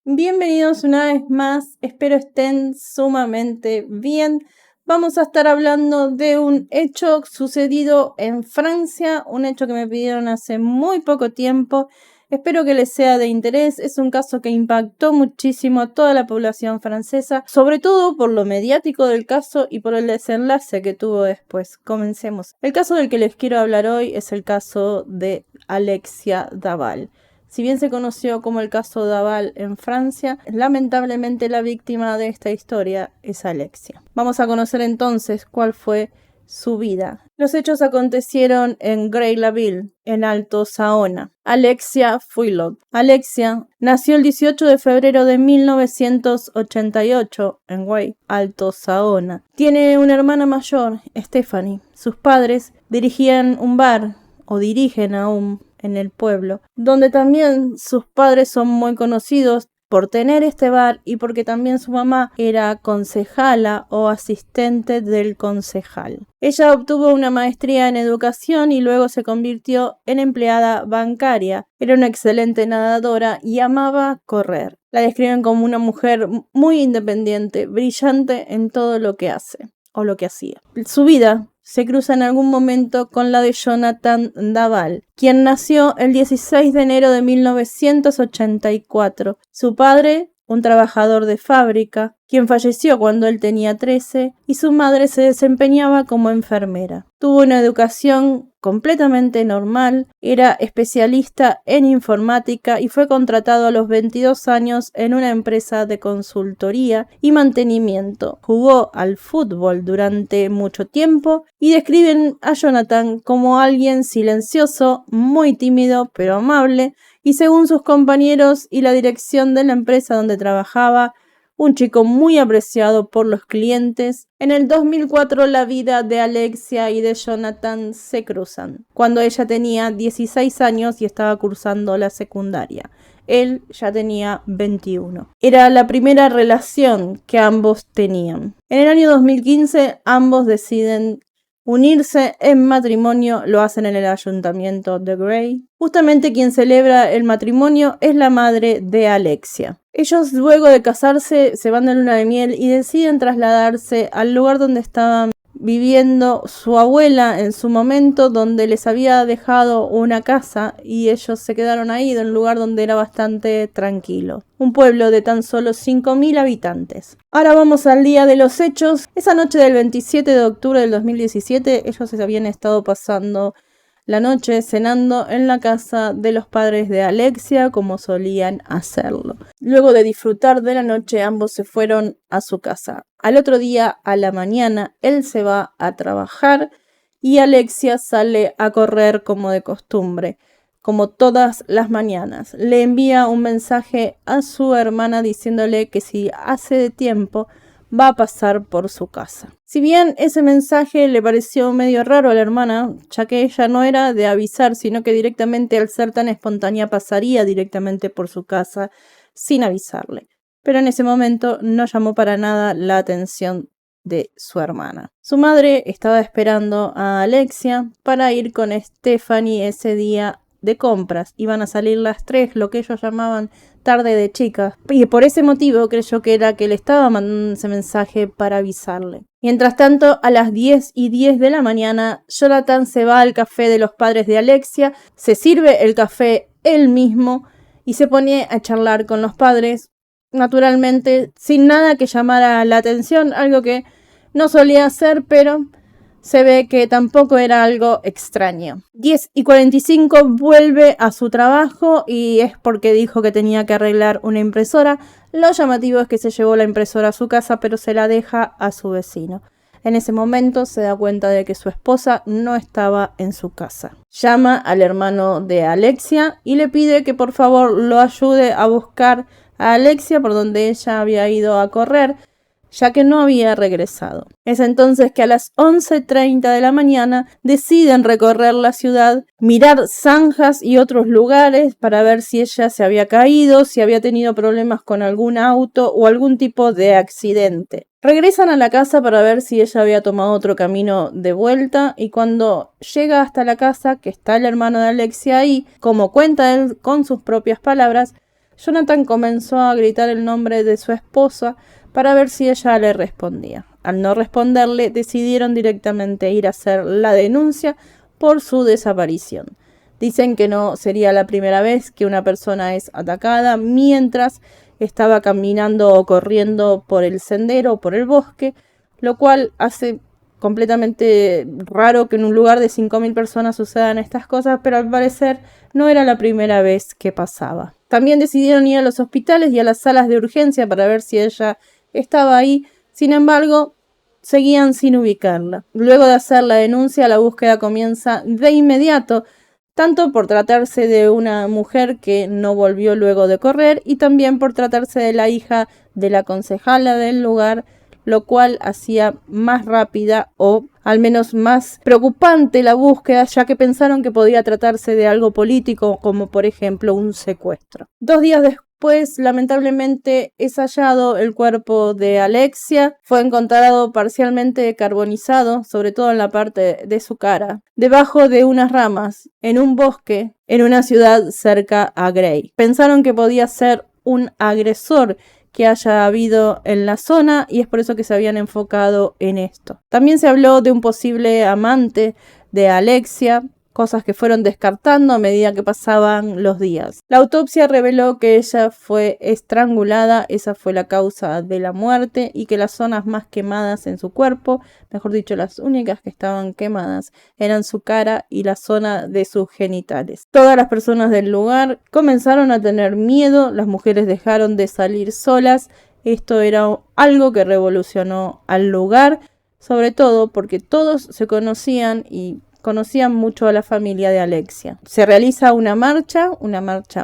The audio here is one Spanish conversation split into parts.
Bienvenidos una vez más, espero estén sumamente bien. Vamos a estar hablando de un hecho sucedido en Francia, un hecho que me pidieron hace muy poco tiempo. Espero que les sea de interés. Es un caso que impactó muchísimo a toda la población francesa, sobre todo por lo mediático del caso y por el desenlace que tuvo después. Comencemos. El caso del que les quiero hablar hoy es el caso de Alexia Daval. Si bien se conoció como el caso Daval en Francia, lamentablemente la víctima de esta historia es Alexia. Vamos a conocer entonces cuál fue su vida. Los hechos acontecieron en Grey-la-Ville, en Alto Saona. Alexia Fouillot. Alexia nació el 18 de febrero de 1988 en Way, Alto Saona. Tiene una hermana mayor, Stephanie. Sus padres dirigían un bar, o dirigen aún, en el pueblo, donde también sus padres son muy conocidos por tener este bar y porque también su mamá era concejala o asistente del concejal. Ella obtuvo una maestría en educación y luego se convirtió en empleada bancaria. Era una excelente nadadora y amaba correr. La describen como una mujer muy independiente, brillante en todo lo que hace o lo que hacía. Su vida se cruza en algún momento con la de Jonathan Daval, quien nació el 16 de enero de 1984. Su padre, un trabajador de fábrica, quien falleció cuando él tenía 13, y su madre se desempeñaba como enfermera. Tuvo una educación completamente normal, era especialista en informática y fue contratado a los 22 años en una empresa de consultoría y mantenimiento. Jugó al fútbol durante mucho tiempo y describen a Jonathan como alguien silencioso, muy tímido pero amable, y según sus compañeros y la dirección de la empresa donde trabajaba, un chico muy apreciado por los clientes. En el 2004 la vida de Alexia y de Jonathan se cruzan, cuando ella tenía 16 años y estaba cursando la secundaria. Él ya tenía 21. Era la primera relación que ambos tenían. En el año 2015 ambos deciden unirse en matrimonio, lo hacen en el ayuntamiento de Grey. Justamente quien celebra el matrimonio es la madre de Alexia. Ellos luego de casarse se van de luna de miel y deciden trasladarse al lugar donde estaban viviendo su abuela en su momento, donde les había dejado una casa y ellos se quedaron ahí en un lugar donde era bastante tranquilo. Un pueblo de tan solo 5.000 habitantes. Ahora vamos al día de los hechos. Esa noche del 27 de octubre del 2017 ellos se habían estado pasando la noche cenando en la casa de los padres de Alexia, como solían hacerlo. Luego de disfrutar de la noche, ambos se fueron a su casa. Al otro día, a la mañana, él se va a trabajar y Alexia sale a correr como de costumbre, como todas las mañanas. Le envía un mensaje a su hermana diciéndole que si hace tiempo va a pasar por su casa. Si bien ese mensaje le pareció medio raro a la hermana, ya que ella no era de avisar, sino que directamente al ser tan espontánea pasaría directamente por su casa sin avisarle. Pero en ese momento no llamó para nada la atención de su hermana. Su madre estaba esperando a Alexia para ir con Stephanie ese día de compras. Iban a salir las 3, lo que ellos llamaban tarde de chicas, y por ese motivo creyó que era que le estaba mandando ese mensaje para avisarle. Mientras tanto, a las 10:10 de la mañana, Jonathan se va al café de los padres de Alexia, se sirve el café él mismo y se pone a charlar con los padres, naturalmente sin nada que llamara la atención, algo que no solía hacer, pero se ve que tampoco era algo extraño. 10:45 vuelve a su trabajo y es porque dijo que tenía que arreglar una impresora. Lo llamativo es que se llevó la impresora a su casa, pero se la deja a su vecino. En ese momento se da cuenta de que su esposa no estaba en su casa. Llama al hermano de Alexia y le pide que por favor lo ayude a buscar a Alexia por donde ella había ido a correr, ya que no había regresado. Es entonces que a las 11:30 de la mañana deciden recorrer la ciudad, mirar zanjas y otros lugares para ver si ella se había caído, si había tenido problemas con algún auto o algún tipo de accidente. Regresan a la casa para ver si ella había tomado otro camino de vuelta y cuando llega hasta la casa, que está el hermano de Alexia ahí, como cuenta él con sus propias palabras, Jonathan comenzó a gritar el nombre de su esposa para ver si ella le respondía. Al no responderle, decidieron directamente ir a hacer la denuncia por su desaparición. Dicen que no sería la primera vez que una persona es atacada mientras estaba caminando o corriendo por el sendero o por el bosque, lo cual hace completamente raro que en un lugar de 5.000 personas sucedan estas cosas, pero al parecer no era la primera vez que pasaba. También decidieron ir a los hospitales y a las salas de urgencia para ver si ella estaba ahí. Sin embargo, seguían sin ubicarla. Luego de hacer la denuncia, la búsqueda comienza de inmediato, tanto por tratarse de una mujer que no volvió luego de correr y también por tratarse de la hija de la concejala del lugar, lo cual hacía más rápida o al menos más preocupante la búsqueda, ya que pensaron que podía tratarse de algo político, como por ejemplo un secuestro. 2 días después, lamentablemente, es hallado el cuerpo de Alexia. Fue encontrado parcialmente carbonizado, sobre todo en la parte de su cara, debajo de unas ramas, en un bosque, en una ciudad cerca a Gray. Pensaron que podía ser un agresor que haya habido en la zona y es por eso que se habían enfocado en esto. También se habló de un posible amante de Alexia, cosas que fueron descartando a medida que pasaban los días. La autopsia reveló que ella fue estrangulada, esa fue la causa de la muerte, y que las zonas más quemadas en su cuerpo, mejor dicho, las únicas que estaban quemadas, eran su cara y la zona de sus genitales. Todas las personas del lugar comenzaron a tener miedo, las mujeres dejaron de salir solas. Esto era algo que revolucionó al lugar, sobre todo porque todos se conocían y conocían mucho a la familia de Alexia. Se realiza una marcha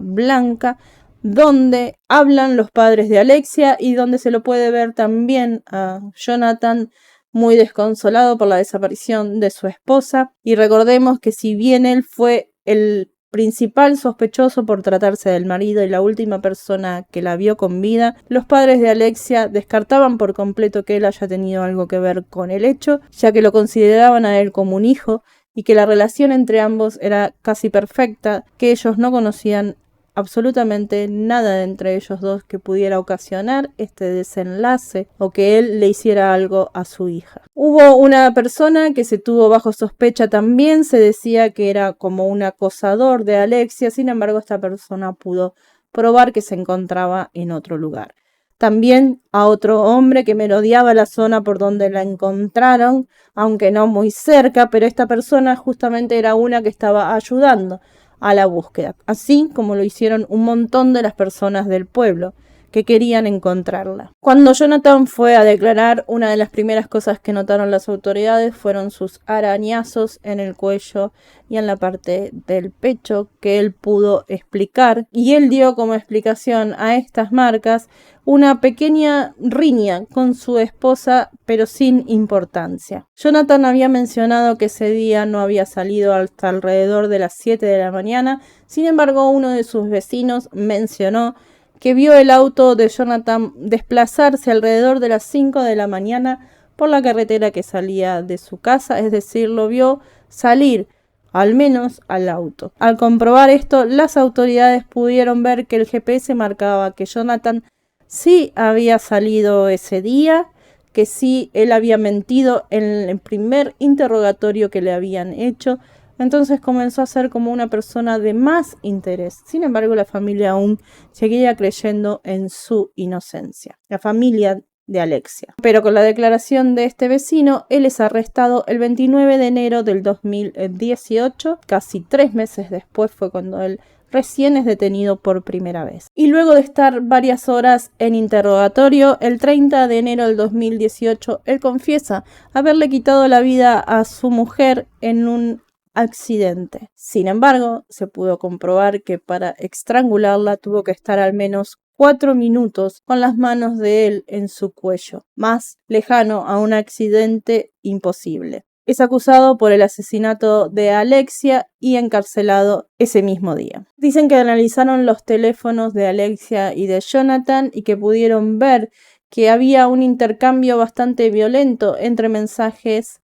blanca, donde hablan los padres de Alexia y donde se lo puede ver también a Jonathan muy desconsolado por la desaparición de su esposa. Y recordemos que si bien él fue el principal sospechoso por tratarse del marido y la última persona que la vio con vida, los padres de Alexia descartaban por completo que él haya tenido algo que ver con el hecho, ya que lo consideraban a él como un hijo y que la relación entre ambos era casi perfecta, que ellos no conocían absolutamente nada de entre ellos dos que pudiera ocasionar este desenlace o que él le hiciera algo a su hija. Hubo una persona que se tuvo bajo sospecha también, se decía que era como un acosador de Alexia, sin embargo esta persona pudo probar que se encontraba en otro lugar. También a otro hombre que merodeaba la zona por donde la encontraron, aunque no muy cerca, pero esta persona justamente era una que estaba ayudando a la búsqueda, así como lo hicieron un montón de las personas del pueblo que querían encontrarla. Cuando Jonathan fue a declarar, una de las primeras cosas que notaron las autoridades fueron sus arañazos en el cuello y en la parte del pecho que él pudo explicar, y él dio como explicación a estas marcas una pequeña riña con su esposa, pero sin importancia. Jonathan había mencionado que ese día no había salido hasta alrededor de las 7 de la mañana, sin embargo uno de sus vecinos mencionó que vio el auto de Jonathan desplazarse alrededor de las 5 de la mañana por la carretera que salía de su casa, es decir, lo vio salir al menos al auto. Al comprobar esto, las autoridades pudieron ver que el GPS marcaba que Jonathan sí había salido ese día, que sí él había mentido en el primer interrogatorio que le habían hecho. Entonces comenzó a ser como una persona de más interés. Sin embargo, la familia aún seguía creyendo en su inocencia. La familia de Alexia. Pero con la declaración de este vecino, él es arrestado el 29 de enero del 2018. Casi 3 meses después fue cuando él recién es detenido por primera vez. Y luego de estar varias horas en interrogatorio, el 30 de enero del 2018, él confiesa haberle quitado la vida a su mujer en un accidente. Sin embargo, se pudo comprobar que para estrangularla tuvo que estar al menos 4 minutos con las manos de él en su cuello, más lejano a un accidente imposible. Es acusado por el asesinato de Alexia y encarcelado ese mismo día. Dicen que analizaron los teléfonos de Alexia y de Jonathan y que pudieron ver que había un intercambio bastante violento entre mensajes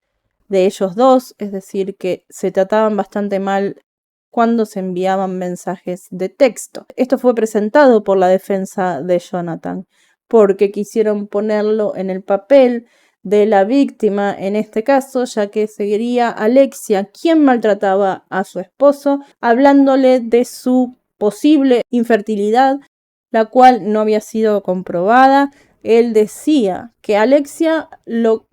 de ellos dos, es decir, que se trataban bastante mal cuando se enviaban mensajes de texto. Esto fue presentado por la defensa de Jonathan, porque quisieron ponerlo en el papel de la víctima en este caso, ya que sería Alexia quien maltrataba a su esposo, hablándole de su posible infertilidad, la cual no había sido comprobada. Él decía que Alexia lo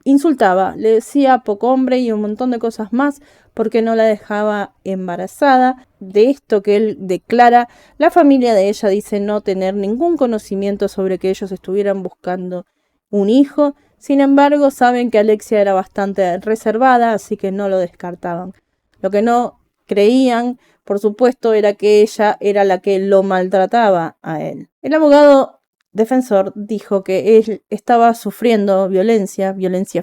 insultaba, le decía poco hombre y un montón de cosas más porque no la dejaba embarazada. De esto que él declara, la familia de ella dice no tener ningún conocimiento sobre que ellos estuvieran buscando un hijo. Sin embargo, saben que Alexia era bastante reservada, así que no lo descartaban. Lo que no creían, por supuesto, era que ella era la que lo maltrataba a él. El abogado defensor dijo que él estaba sufriendo violencia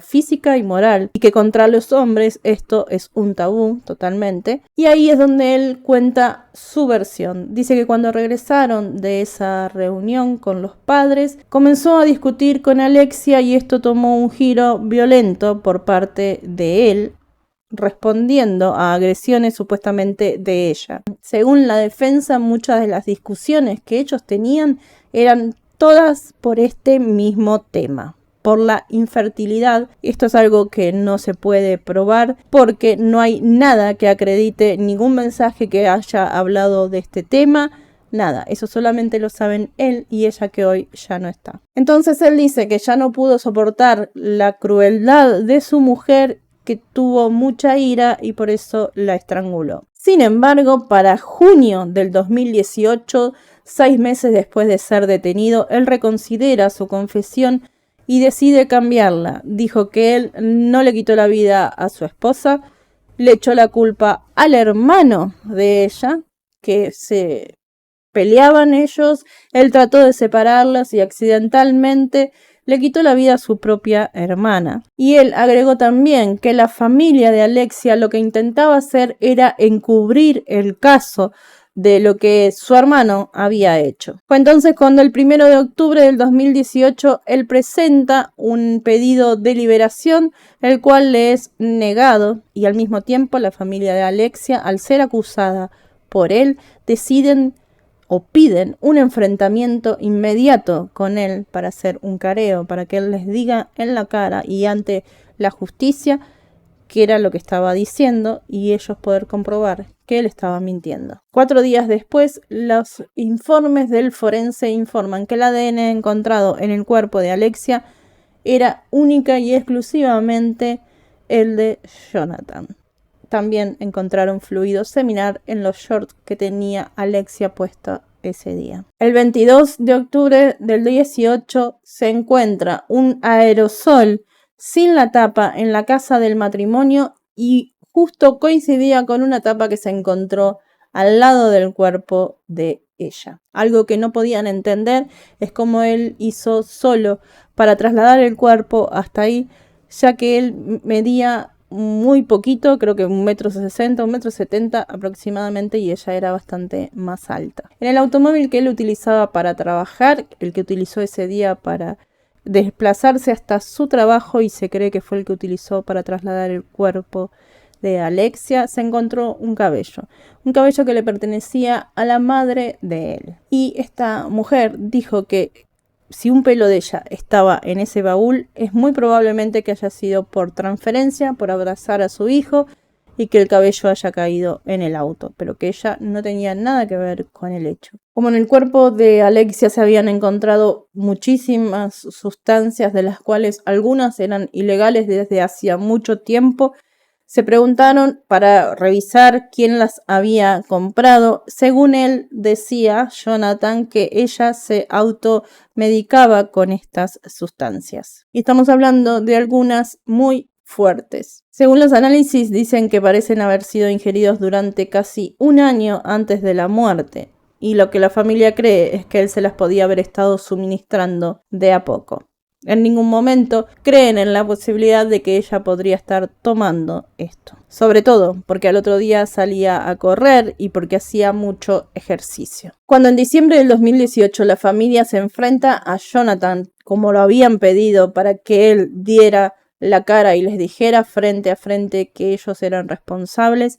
física y moral, y que contra los hombres esto es un tabú totalmente. Y ahí es donde él cuenta su versión. Dice que cuando regresaron de esa reunión con los padres, comenzó a discutir con Alexia y esto tomó un giro violento por parte de él, respondiendo a agresiones supuestamente de ella. Según la defensa, muchas de las discusiones que ellos tenían eran todas por este mismo tema, por la infertilidad. Esto es algo que no se puede probar porque no hay nada que acredite ningún mensaje que haya hablado de este tema. Nada, eso solamente lo saben él y ella, que hoy ya no está. Entonces él dice que ya no pudo soportar la crueldad de su mujer, que tuvo mucha ira y por eso la estranguló. Sin embargo, para junio del 2018, 6 meses después de ser detenido, él reconsidera su confesión y decide cambiarla. Dijo que él no le quitó la vida a su esposa, le echó la culpa al hermano de ella, que se peleaban ellos, él trató de separarlos y accidentalmente le quitó la vida a su propia hermana. Y él agregó también que la familia de Alexia lo que intentaba hacer era encubrir el caso de lo que su hermano había hecho. Fue entonces cuando el 1 de octubre del 2018 él presenta un pedido de liberación, el cual le es negado, y al mismo tiempo la familia de Alexia, al ser acusada por él, deciden o piden un enfrentamiento inmediato con él para hacer un careo, para que él les diga en la cara y ante la justicia qué era lo que estaba diciendo y ellos poder comprobar que él estaba mintiendo. 4 días después, los informes del forense informan que el ADN encontrado en el cuerpo de Alexia era única y exclusivamente el de Jonathan. También encontraron fluido seminal en los shorts que tenía Alexia puesto ese día. El 22 de octubre del 18 se encuentra un aerosol sin la tapa en la casa del matrimonio y justo coincidía con una tapa que se encontró al lado del cuerpo de ella. Algo que no podían entender es cómo él hizo solo para trasladar el cuerpo hasta ahí, ya que él medía muy poquito, creo que 1,60 m, 1,70 m aproximadamente, y ella era bastante más alta. En el automóvil que él utilizaba para trabajar, el que utilizó ese día para desplazarse hasta su trabajo y se cree que fue el que utilizó para trasladar el cuerpo de Alexia, se encontró un cabello que le pertenecía a la madre de él. Y esta mujer dijo que si un pelo de ella estaba en ese baúl, es muy probablemente que haya sido por transferencia, por abrazar a su hijo, y que el cabello haya caído en el auto, pero que ella no tenía nada que ver con el hecho. Como en el cuerpo de Alexia se habían encontrado muchísimas sustancias, de las cuales algunas eran ilegales desde hacía mucho tiempo, se preguntaron para revisar quién las había comprado. Según él decía, Jonathan, que ella se automedicaba con estas sustancias. Y estamos hablando de algunas muy fuertes. Según los análisis, dicen que parecen haber sido ingeridos durante casi 1 año antes de la muerte. Y lo que la familia cree es que él se las podía haber estado suministrando de a poco. En ningún momento creen en la posibilidad de que ella podría estar tomando esto. Sobre todo porque al otro día salía a correr y porque hacía mucho ejercicio. Cuando en diciembre del 2018 la familia se enfrenta a Jonathan, como lo habían pedido, para que él diera la cara y les dijera frente a frente que ellos eran responsables,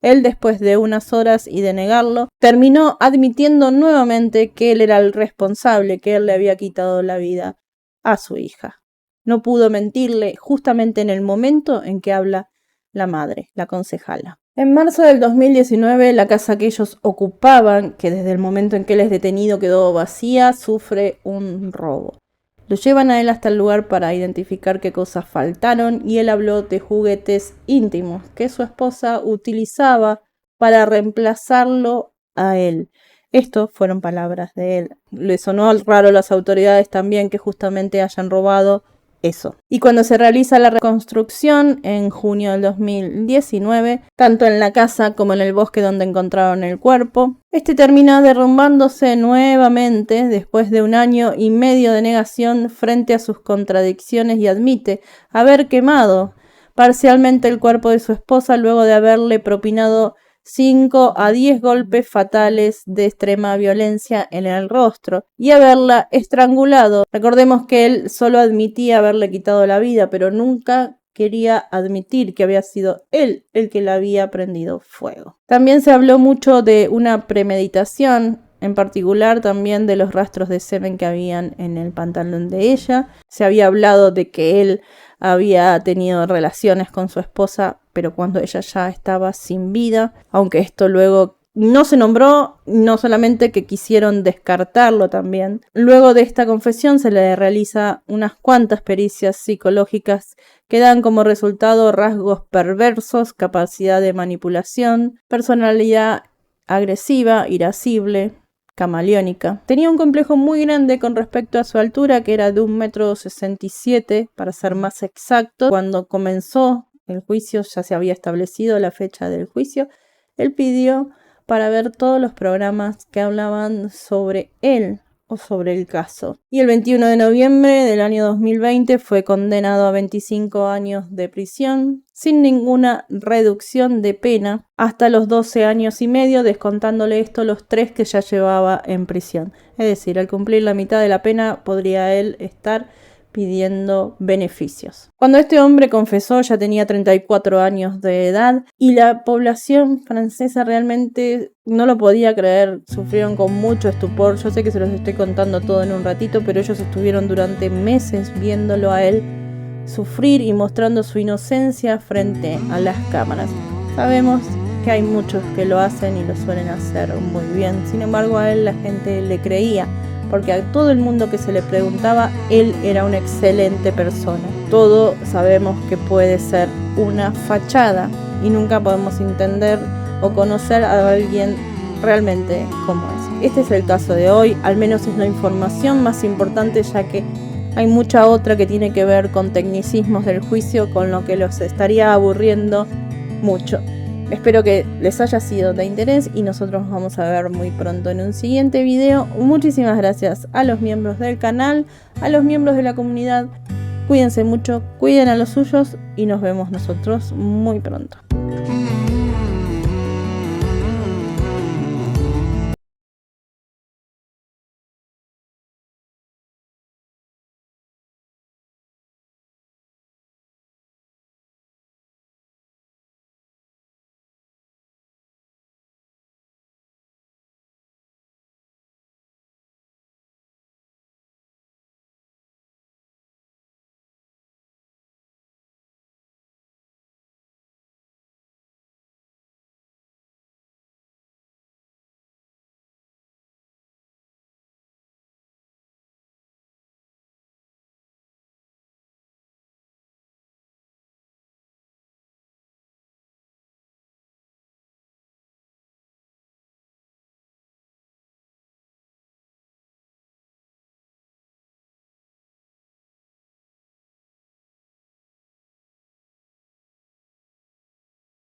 Él, después de unas horas y de negarlo, terminó admitiendo nuevamente que él era el responsable, que él le había quitado la vida a su hija. No pudo mentirle justamente en el momento en que habla la madre, la concejala. En marzo del 2019, la casa que ellos ocupaban, que desde el momento en que él es detenido quedó vacía, sufre un robo. Lo llevan a él hasta el lugar para identificar qué cosas faltaron y él habló de juguetes íntimos que su esposa utilizaba para reemplazarlo a él. Esto fueron palabras de él. Le sonó raro a las autoridades también que justamente hayan robado eso. Y cuando se realiza la reconstrucción en junio del 2019, tanto en la casa como en el bosque donde encontraron el cuerpo, este termina derrumbándose nuevamente después de 1 año y medio de negación frente a sus contradicciones y admite haber quemado parcialmente el cuerpo de su esposa luego de haberle propinado 5 a 10 golpes fatales de extrema violencia en el rostro y haberla estrangulado. Recordemos que él solo admitía haberle quitado la vida, pero nunca quería admitir que había sido él el que le había prendido fuego. También se habló mucho de una premeditación, en particular también de los rastros de semen que habían en el pantalón de ella. Se había hablado de que él había tenido relaciones con su esposa, pero cuando ella ya estaba sin vida, aunque esto luego no se nombró, no solamente que quisieron descartarlo también. Luego de esta confesión se le realiza unas cuantas pericias psicológicas que dan como resultado rasgos perversos, capacidad de manipulación, personalidad agresiva, irascible, camaleónica. Tenía un complejo muy grande con respecto a su altura, que era de 1,67 m, para ser más exacto. Cuando comenzó el juicio, ya se había establecido la fecha del juicio, él pidió para ver todos los programas que hablaban sobre él o sobre el caso. Y el 21 de noviembre del año 2020 fue condenado a 25 años de prisión, sin ninguna reducción de pena, hasta los 12 años y medio, descontándole esto los 3 que ya llevaba en prisión. Es decir, al cumplir la mitad de la pena podría él estar pidiendo beneficios. Cuando este hombre confesó ya tenía 34 años de edad y la población francesa realmente no lo podía creer, sufrieron con mucho estupor. Yo sé que se los estoy contando todo en un ratito, pero ellos estuvieron durante meses viéndolo a él sufrir y mostrando su inocencia frente a las cámaras. Sabemos que hay muchos que lo hacen y lo suelen hacer muy bien, sin embargo a él la gente le creía, porque a todo el mundo que se le preguntaba, él era una excelente persona. Todo sabemos que puede ser una fachada y nunca podemos entender o conocer a alguien realmente como es. Este es el caso de hoy, al menos es la información más importante, ya que hay mucha otra que tiene que ver con tecnicismos del juicio, con lo que los estaría aburriendo mucho. Espero que les haya sido de interés y nosotros nos vamos a ver muy pronto en un siguiente video. Muchísimas gracias a los miembros del canal, a los miembros de la comunidad. Cuídense mucho, cuiden a los suyos y nos vemos nosotros muy pronto.